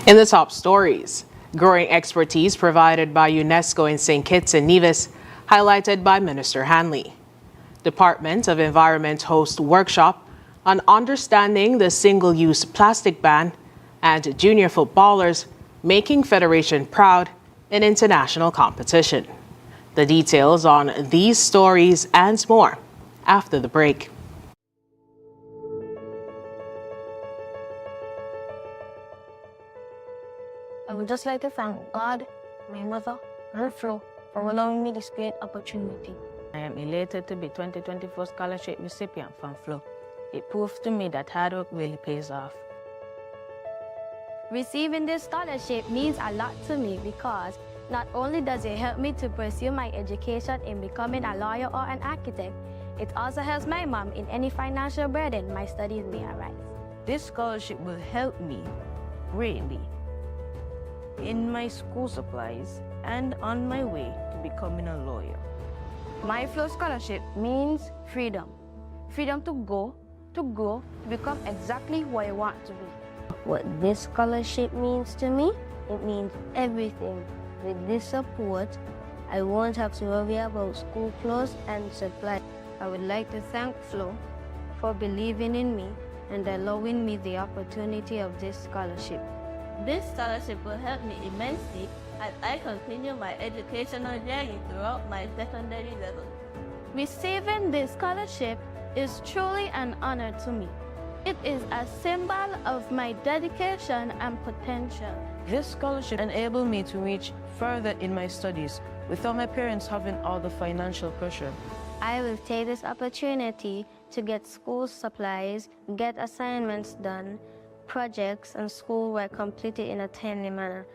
In the top stories, growing expertise provided by UNESCO in St. Kitts and Nevis, highlighted by Minister Hanley. Department of Environment hosts workshop on understanding the single-use plastic ban, and junior footballers making Federation proud in international competition. The details on these stories and more after the break. I would just like to thank God, my mother, and Flo for allowing me this great opportunity. I am elated to be 2024 scholarship recipient from Flo. It proves to me that hard work really pays off. Receiving this scholarship means a lot to me because not only does it help me to pursue my education in becoming a lawyer or an architect, it also helps my mom in any financial burden my studies may arise. This scholarship will help me greatly in my school supplies and on my way to becoming a lawyer. My Flow scholarship means freedom. Freedom to go, to grow, to become exactly who I want to be. What this scholarship means to me, it means everything. With this support, I won't have to worry about school clothes and supplies. I would like to thank Flo for believing in me and allowing me the opportunity of this scholarship. This scholarship will help me immensely as I continue my educational journey throughout my secondary level. Receiving this scholarship is truly an honor to me. It is a symbol of my dedication and potential. This scholarship enabled me to reach further in my studies without my parents having all the financial pressure. I will take this opportunity to get school supplies, get assignments done, projects and schoolwork completed in a timely manner.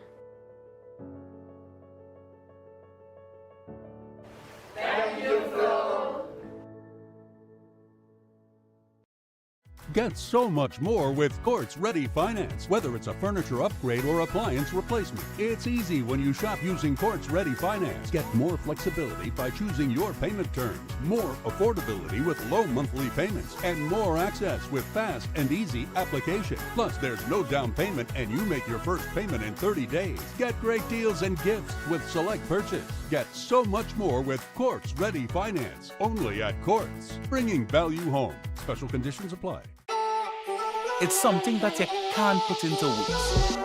Thank you, Flo. Get so much more with Courts Ready Finance. Whether it's a furniture upgrade or appliance replacement, it's easy when you shop using Courts Ready Finance. Get more flexibility by choosing your payment terms, more affordability with low monthly payments, and more access with fast and easy application. Plus, there's no down payment and you make your first payment in 30 days. Get great deals and gifts with select purchase. Get so much more with Courts Ready Finance. Only at Courts. Bringing value home. Special conditions apply. It's something that you can't put into words.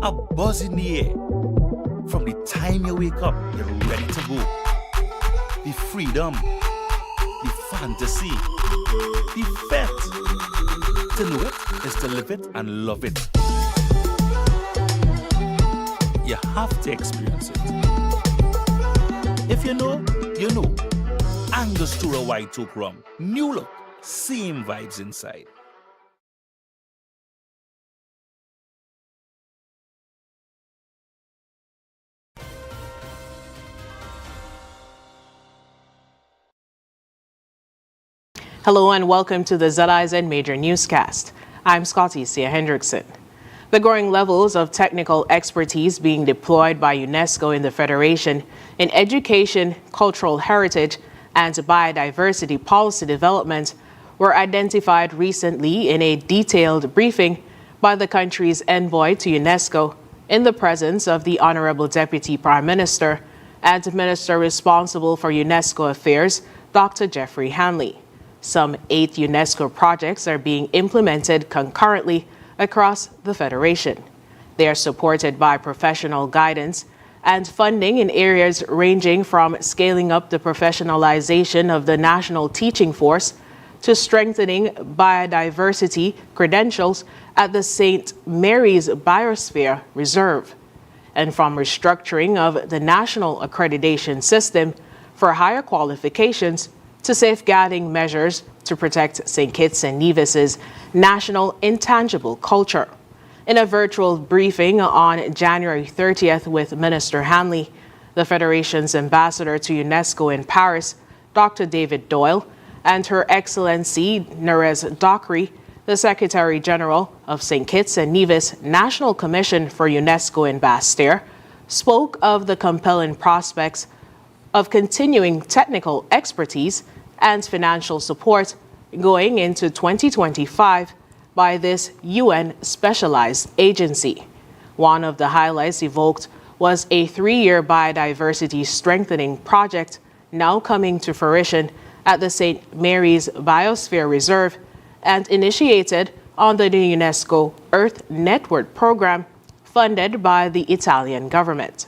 A buzz in the air. From the time you wake up, you're ready to go. The freedom, the fantasy, the fete. To know it is to live it and love it. You have to experience it. If you know, you know. Angostura White Oak Rum. New look, same vibes inside. Hello and welcome to the ZIZ Major Newscast. I'm Scotty Sia Hendrickson. The growing levels of technical expertise being deployed by UNESCO in the Federation in education, cultural heritage, and biodiversity policy development were identified recently in a detailed briefing by the country's envoy to UNESCO in the presence of the Honorable Deputy Prime Minister and Minister responsible for UNESCO affairs, Dr. Jeffrey Hanley. Some 8 UNESCO projects are being implemented concurrently across the Federation. They are supported by professional guidance and funding in areas ranging from scaling up the professionalization of the national teaching force to strengthening biodiversity credentials at the St. Mary's Biosphere Reserve, and from restructuring of the national accreditation system for higher qualifications to safeguarding measures to protect St. Kitts and Nevis's national intangible culture. In a virtual briefing on January 30th with Minister Hanley, the Federation's ambassador to UNESCO in Paris, Dr. David Doyle, and Her Excellency Nerez Dockery, the Secretary General of St. Kitts and Nevis National Commission for UNESCO in Basse-Terre, spoke of the compelling prospects of continuing technical expertise and financial support going into 2025 by this UN specialized agency. One of the highlights evoked was a 3-year biodiversity strengthening project now coming to fruition at the St. Mary's Biosphere Reserve and initiated under the UNESCO Earth Network program funded by the Italian government.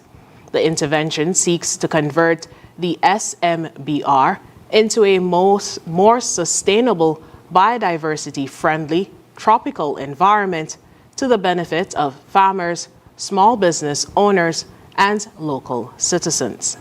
The intervention seeks to convert the SMBR into a more sustainable, biodiversity-friendly tropical environment to the benefit of farmers, small business owners, and local citizens.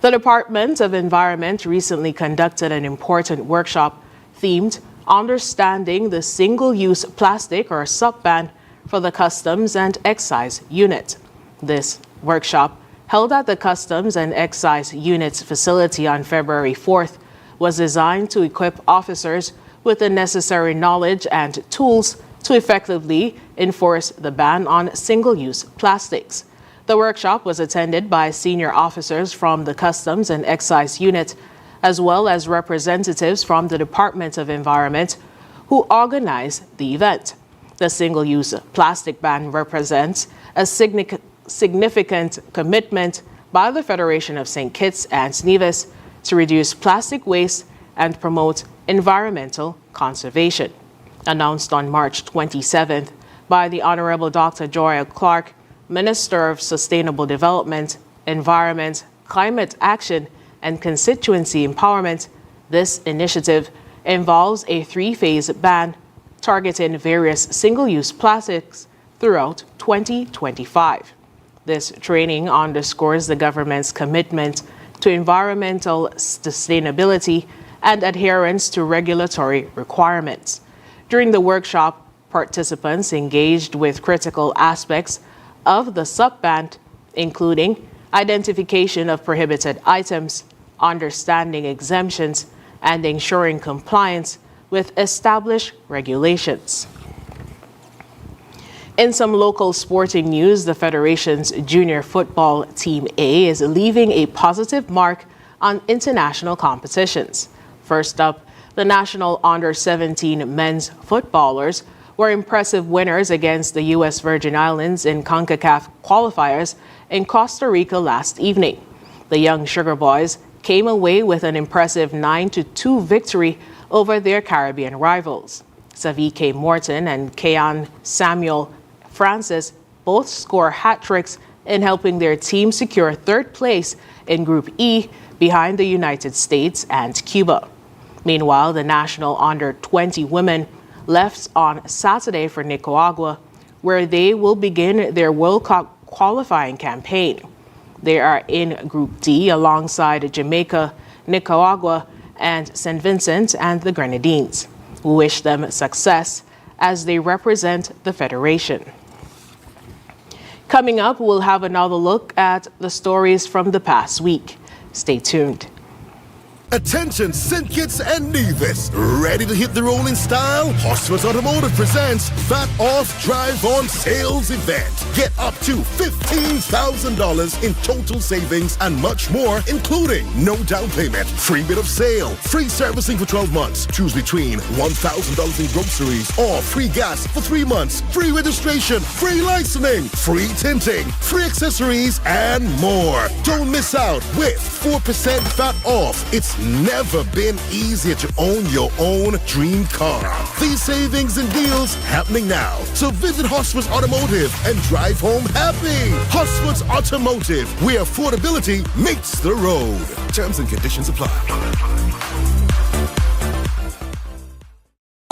The Department of Environment recently conducted an important workshop themed Understanding the Single-Use Plastic or SUP ban for the Customs and Excise Unit. This workshop, held at the Customs and Excise Unit's facility on February 4th, was designed to equip officers with the necessary knowledge and tools to effectively enforce the ban on single-use plastics. The workshop was attended by senior officers from the Customs and Excise Unit, as well as representatives from the Department of Environment, who organized the event. The single-use plastic ban represents a significant commitment by the Federation of St. Kitts and Nevis to reduce plastic waste and promote environmental conservation. Announced on March 27th by the Honorable Dr. Joya Clark, Minister of Sustainable Development, Environment, Climate Action, and Constituency Empowerment, this initiative involves a 3-phase ban targeting various single-use plastics throughout 2025. This training underscores the government's commitment to environmental sustainability and adherence to regulatory requirements. During the workshop, participants engaged with critical aspects of the SUP ban, including identification of prohibited items, understanding exemptions, and ensuring compliance with established regulations. In some local sporting news, the Federation's junior football Team A is leaving a positive mark on international competitions. First up, the national under-17 men's footballers were impressive winners against the U.S. Virgin Islands in CONCACAF qualifiers in Costa Rica last evening. The young Sugar Boys came away with an impressive 9-2 victory over their Caribbean rivals. Savike Morton and Keon Samuel Francis both score hat tricks in helping their team secure third place in Group E behind the United States and Cuba. Meanwhile, the national under-20 women left on Saturday for Nicaragua, where they will begin their World Cup qualifying campaign. They are in Group D alongside Jamaica, Nicaragua, and St. Vincent and the Grenadines. We wish them success as they represent the Federation. Coming up, we'll have another look at the stories from the past week. Stay tuned. Attention, St. Kitts and Nevis. Ready to hit the road in style? Hosford's Automotive presents Fat Off Drive On Sales Event. Get up to $15,000 in total savings and much more, including no down payment, free bid of sale, free servicing for 12 months. Choose between $1,000 in groceries or free gas for 3 months, free registration, free licensing, free tinting, free accessories, and more. Don't miss out with 4% fat off. It's never been easier to own your own dream car. These savings and deals happening now. So visit Hosford's Automotive and drive home happy. Hosford's Automotive, where affordability meets the road. Terms and conditions apply.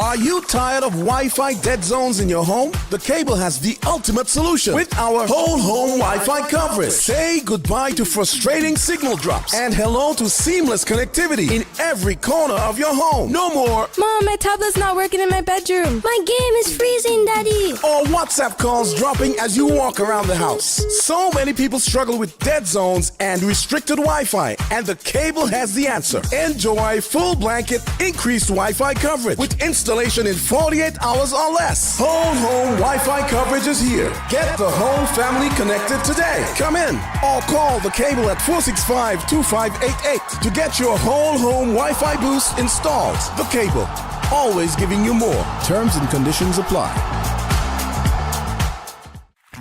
Are you tired of Wi-Fi dead zones in your home? The Cable has the ultimate solution with our whole home Wi-Fi coverage. Say goodbye to frustrating signal drops and hello to seamless connectivity in every corner of your home. No more Mom, my tablet's not working in my bedroom. My game is freezing, Daddy. Or WhatsApp calls dropping as you walk around the house. So many people struggle with dead zones and restricted Wi-Fi, and the Cable has the answer. Enjoy full blanket increased Wi-Fi coverage with installation in 48 hours or less. Whole home Wi-Fi coverage is here. Get the whole family connected today. Come in or call the Cable at 465-2588 to get your whole home Wi-Fi boost installed. The Cable, always giving you more. Terms and conditions apply.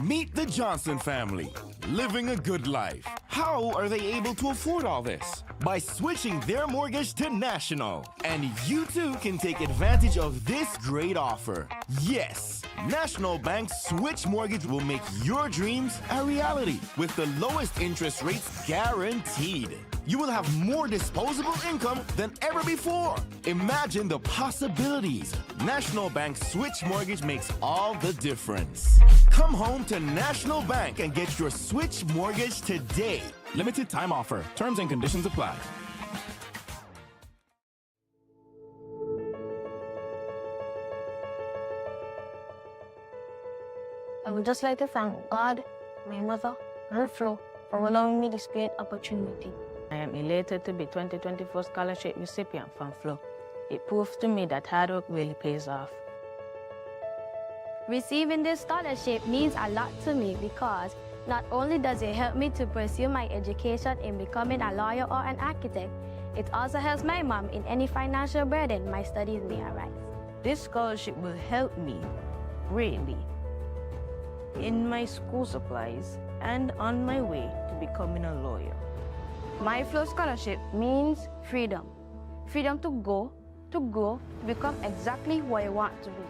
Meet the Johnson family, living a good life. How are they able to afford all this? By switching their mortgage to National. And you too can take advantage of this great offer. Yes, National Bank's Switch Mortgage will make your dreams a reality with the lowest interest rates guaranteed. You will have more disposable income than ever before. Imagine the possibilities. National Bank Switch Mortgage makes all the difference. Come home to National Bank and get your Switch Mortgage today. Limited time offer. Terms and conditions apply. I would just like to thank God, my mother, and Flo for allowing me this great opportunity. I am elated to be 2024 scholarship recipient from Flo. It proves to me that hard work really pays off. Receiving this scholarship means a lot to me because not only does it help me to pursue my education in becoming a lawyer or an architect, it also helps my mom in any financial burden my studies may arise. This scholarship will help me greatly in my school supplies and on my way to becoming a lawyer. My Flow scholarship means freedom. Freedom to go, to grow, to become exactly who I want to be.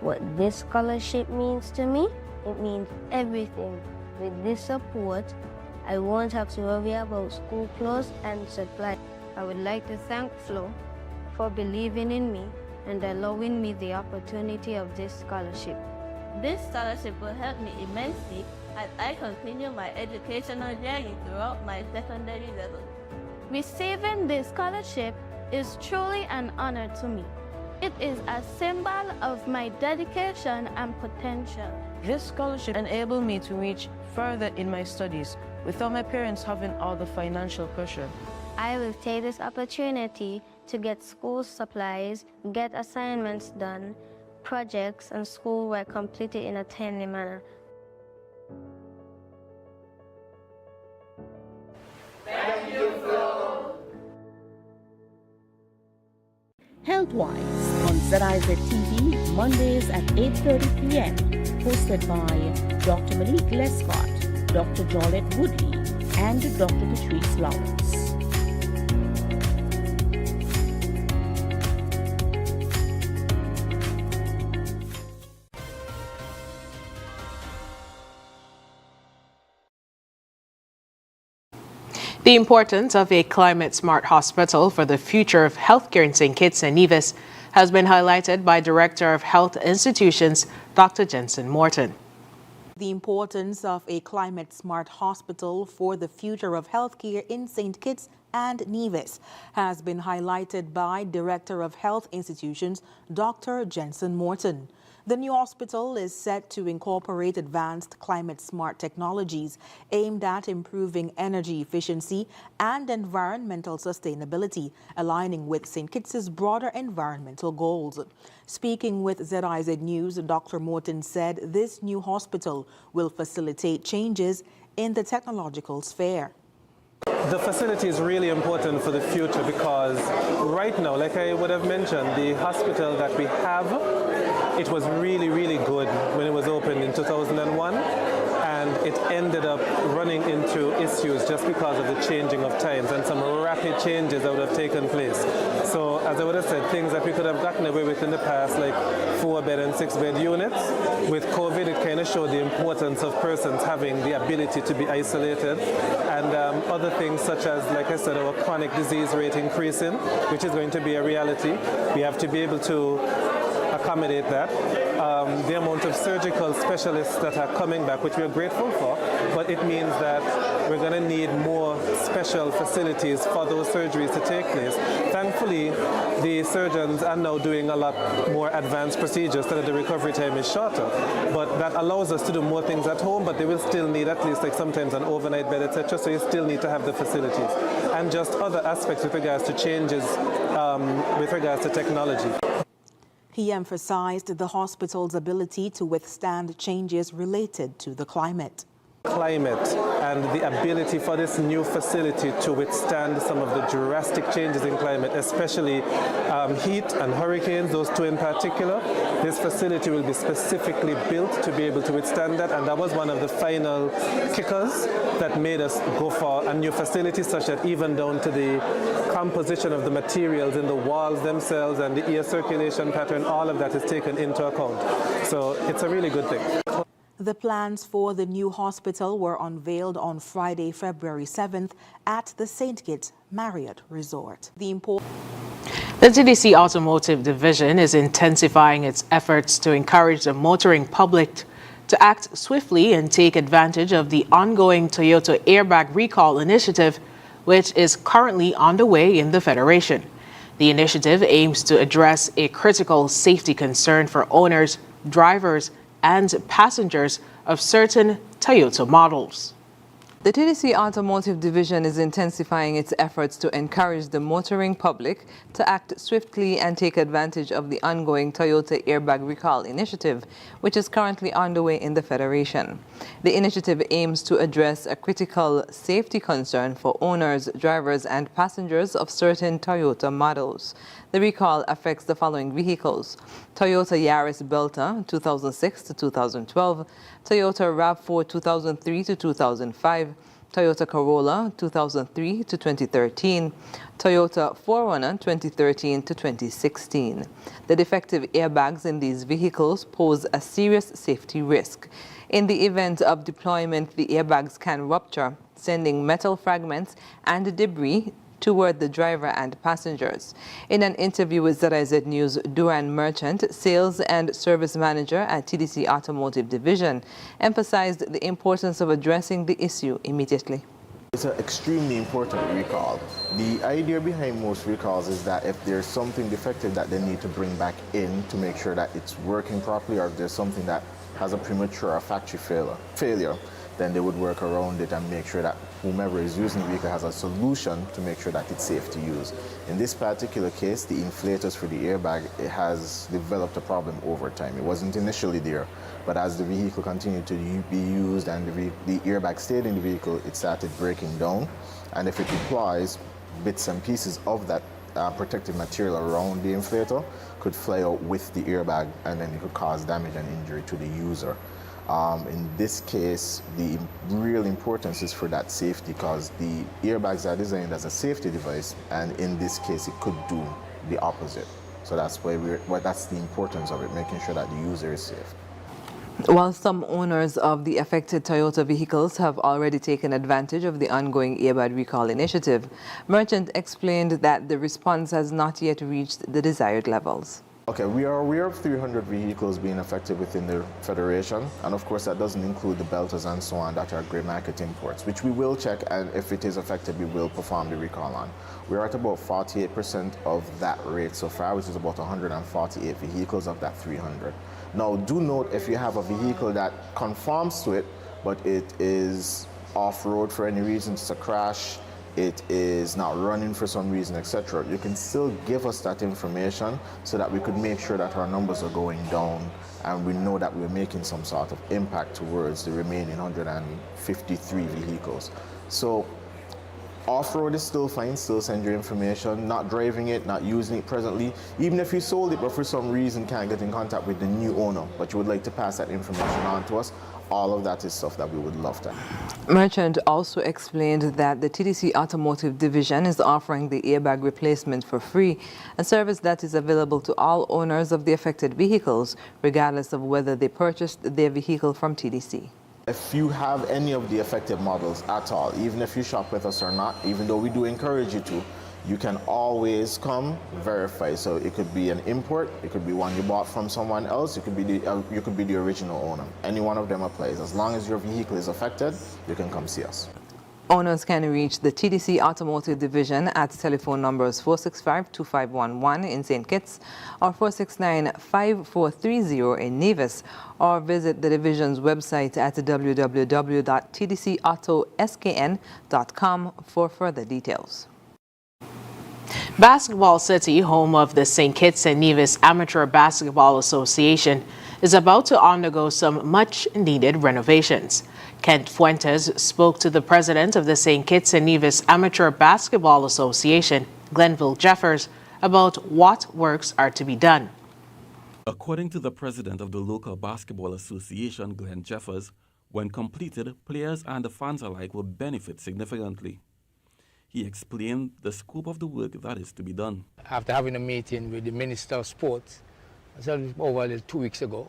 What this scholarship means to me, it means everything. With this support, I won't have to worry about school clothes and supplies. I would like to thank Flo for believing in me and allowing me the opportunity of this scholarship. This scholarship will help me immensely as I continue my educational journey throughout my secondary level. Receiving this scholarship is truly an honor to me. It is a symbol of my dedication and potential. This scholarship enabled me to reach further in my studies without my parents having all the financial pressure. I will take this opportunity to get school supplies, get assignments done, projects and schoolwork completed in a timely manner. Thank you, Flo. Health-Wise on ZIZ TV, Mondays at 8:30 p.m. Hosted by Dr. Malik Lescott, Dr. Jolette Woodley, and Dr. Patrice Lawrence. The importance of a climate-smart hospital for the future of healthcare in St. Kitts and Nevis has been highlighted by Director of Health Institutions, Dr. Jensen Morton. The importance of a climate-smart hospital for the future of healthcare in St. Kitts and Nevis has been highlighted by Director of Health Institutions, Dr. Jensen Morton. The new hospital is set to incorporate advanced climate-smart technologies aimed at improving energy efficiency and environmental sustainability, aligning with St. Kitts' broader environmental goals. Speaking with ZIZ News, Dr. Morton said this new hospital will facilitate changes in the technological sphere. The facility is really important for the future because right now, like I would have mentioned, the hospital that we have, it was really, really good when it was opened in 2001, and it ended up running into issues just because of the changing of times and some rapid changes that would have taken place. So as I would have said, things that we could have gotten away with in the past, like 4-bed and 6-bed units, with COVID it kind of showed the importance of persons having the ability to be isolated, and other things such as, like I said, our chronic disease rate increasing, which is going to be a reality. We have to be able to accommodate that. The amount of surgical specialists that are coming back, which we are grateful for, but it means that we're going to need more special facilities for those surgeries to take place. Thankfully, the surgeons are now doing a lot more advanced procedures so that the recovery time is shorter. But that allows us to do more things at home, but they will still need at least like sometimes an overnight bed, etc. So you still need to have the facilities. And just other aspects with regards to changes with regards to technology. He emphasized the hospital's ability to withstand changes related to the climate. climate and the ability for this new facility to withstand some of the drastic changes in climate, especially heat and hurricanes, those two in particular. This facility will be specifically built to be able to withstand that, and that was one of the final kickers that made us go for a new facility, such that even down to the composition of the materials in the walls themselves and the air circulation pattern, all of that is taken into account. So it's a really good thing. The plans for the new hospital were unveiled on Friday, February 7th at the St. Kitts Marriott Resort. The TDC Automotive Division is intensifying its efforts to encourage the motoring public to act swiftly and take advantage of the ongoing Toyota airbag recall initiative, which is currently underway in the Federation. The initiative aims to address a critical safety concern for owners, drivers, and passengers of certain Toyota models. The TDC Automotive Division is intensifying its efforts to encourage the motoring public to act swiftly and take advantage of the ongoing Toyota airbag recall initiative, which is currently underway in the Federation. The initiative aims to address a critical safety concern for owners, drivers, and passengers of certain Toyota models. The recall affects the following vehicles: Toyota Yaris Belta 2006 to 2012, Toyota RAV4 2003 to 2005, Toyota Corolla 2003 to 2013, Toyota 4Runner 2013 to 2016. The defective airbags in these vehicles pose a serious safety risk. In the event of deployment, the airbags can rupture, sending metal fragments and debris toward the driver and passengers. In an interview with ZIZ News, Duran Merchant, Sales and Service Manager at TDC Automotive Division, emphasized the importance of addressing the issue immediately. It's an extremely important recall. The idea behind most recalls is that if there's something defective that they need to bring back in to make sure that it's working properly, or if there's something that has a premature or factory failure, then they would work around it and make sure that whomever is using the vehicle has a solution to make sure that it's safe to use. In this particular case, the inflators for the airbag, it has developed a problem over time. It wasn't initially there, but as the vehicle continued to be used and the airbag stayed in the vehicle, it started breaking down. And if it deploys, bits and pieces of that protective material around the inflator could fly out with the airbag, and then it could cause damage and injury to the user. In this case, the real importance is for that safety, because the airbags are designed as a safety device, and in this case, it could do the opposite. So that's why that's the importance of it, making sure that the user is safe. While some owners of the affected Toyota vehicles have already taken advantage of the ongoing airbag recall initiative, Merchant explained that the response has not yet reached the desired levels. Okay, we are aware of 300 vehicles being affected within the Federation, and of course that doesn't include the Beltas and so on that are grey market imports, which we will check, and if it is affected, we will perform the recall on. We're at about 48% of that rate so far, which is about 148 vehicles of that 300. Now, do note, if you have a vehicle that conforms to it, but it is off-road for any reason, it's a crash, it is not running for some reason, etc., you can still give us that information so that we could make sure that our numbers are going down and we know that we're making some sort of impact towards the remaining 153 vehicles. So off-road is still fine, still send your information, not driving it, not using it presently. Even if you sold it but for some reason can't get in contact with the new owner, but you would like to pass that information on to us, all of that is stuff that we would love to have. Merchant also explained that the TDC Automotive Division is offering the airbag replacement for free, a service that is available to all owners of the affected vehicles, regardless of whether they purchased their vehicle from TDC. If you have any of the affected models at all, even if you shop with us or not, even though we do encourage you to, you can always come verify. So it could be an import, it could be one you bought from someone else, it could be you could be the original owner. Any one of them applies. As long as your vehicle is affected, you can come see us. Owners can reach the TDC Automotive Division at telephone numbers 465-2511 in St. Kitts or 469-5430 in Nevis, or visit the division's website at www.tdcautoskn.com for further details. Basketball City, home of the St. Kitts and Nevis Amateur Basketball Association, is about to undergo some much-needed renovations. Kent Fuentes spoke to the president of the St. Kitts and Nevis Amateur Basketball Association, Glenville Jeffers, about what works are to be done. According to the president of the local basketball association, Glenn Jeffers, when completed, players and the fans alike will benefit significantly. He explained the scope of the work that is to be done. After having a meeting with the Minister of Sports, over 2 weeks ago,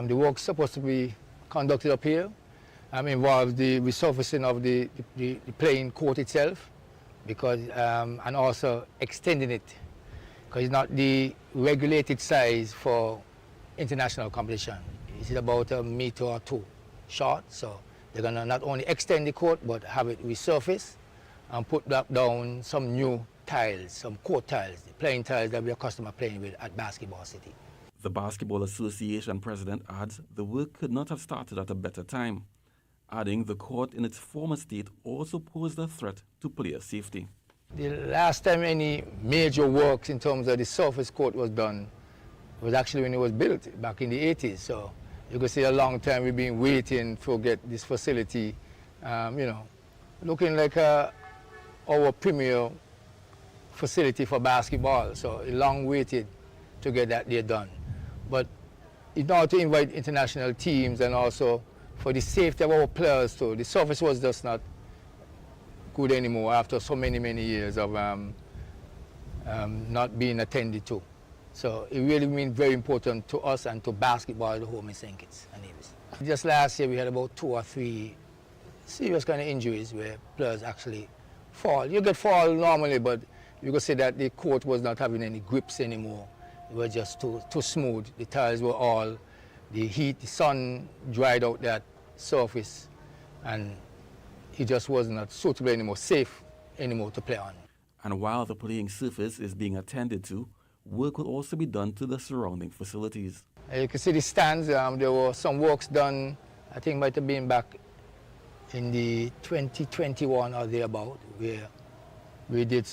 the work's supposed to be conducted up here. Involves the resurfacing of the playing court itself, because and also extending it, because it's not the regulated size for international competition. It's about 1 meter or 2 short, so they're going to not only extend the court but have it resurfaced and put down some new tiles, some court tiles, the playing tiles that we're accustomed to playing with at Basketball City. The Basketball Association president adds the work could not have started at a better time, adding the court in its former state also posed a threat to player safety. The last time any major works in terms of the surface court was done was actually when it was built back in the 80s. So you can see a long time we've been waiting to get this facility, looking like our premier facility for basketball. So long waited to get that there done. But in order to invite international teams and also for the safety of our players too, the surface was just not good anymore after so many years of not being attended to. So it really means very important to us and to basketball at home in St. Kitts and Nevis. Just last year we had about 2 or 3 serious kind of injuries where players actually fall. You get fall normally, but you could say that the court was not having any grips anymore. It was just too smooth. The tiles were all, the heat, the sun dried out that surface, and it just was not suitable anymore, safe anymore to play on. And while the playing surface is being attended to, work will also be done to the surrounding facilities. You can see the stands. There were some works done, I think might have been back in the 2021 or thereabout, where we did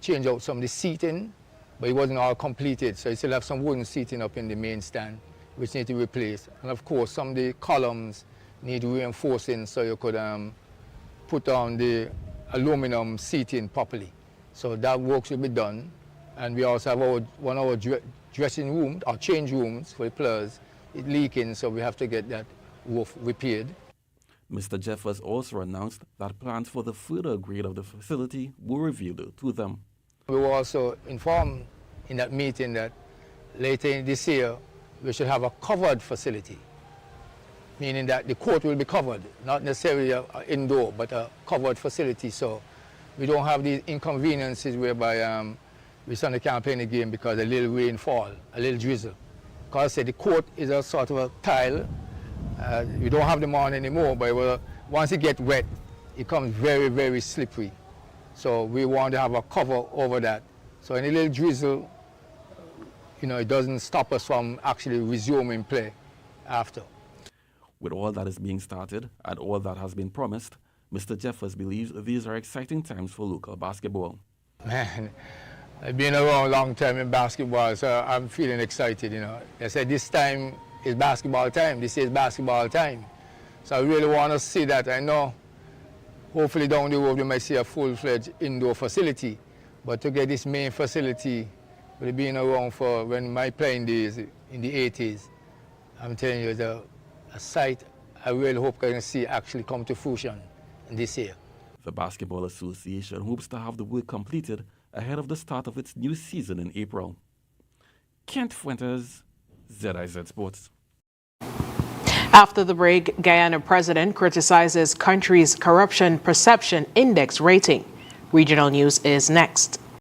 change out some of the seating, but it wasn't all completed. So you still have some wooden seating up in the main stand, which need to be replaced. And of course, some of the columns need reinforcing so you could put on the aluminum seating properly. So that work should be done. And we also have one of our dressing rooms, or change rooms for the players. It's leaking, so we have to get that roof repaired. Mr. Jeffers also announced that plans for the further upgrade of the facility were revealed to them. We were also informed in that meeting that later in this year we should have a covered facility, meaning that the court will be covered, not necessarily indoor, but a covered facility, so we don't have these inconveniences whereby we suddenly can't play in the game because a little rainfall, a little drizzle. Because I said the court is a sort of a tile. We don't have them on anymore, but once it gets wet, it becomes very slippery. So we want to have a cover over that. So any little drizzle, it doesn't stop us from actually resuming play after. With all that is being started and all that has been promised, Mr. Jeffers believes these are exciting times for local basketball. Man, I've been around a long time in basketball, so I'm feeling excited, They said this time is basketball time, this is basketball time. So I really want to see that. I know hopefully down the road we might see a full-fledged indoor facility, but to get this main facility, with being around for when my playing days in the 80s, I'm telling you, it's a site I really hope I can see actually come to fruition this year. The Basketball Association hopes to have the work completed ahead of the start of its new season in April. Kent Fuentes, ZIZ Sports. After the break, Guyana president criticizes country's corruption perception index rating. Regional news is next.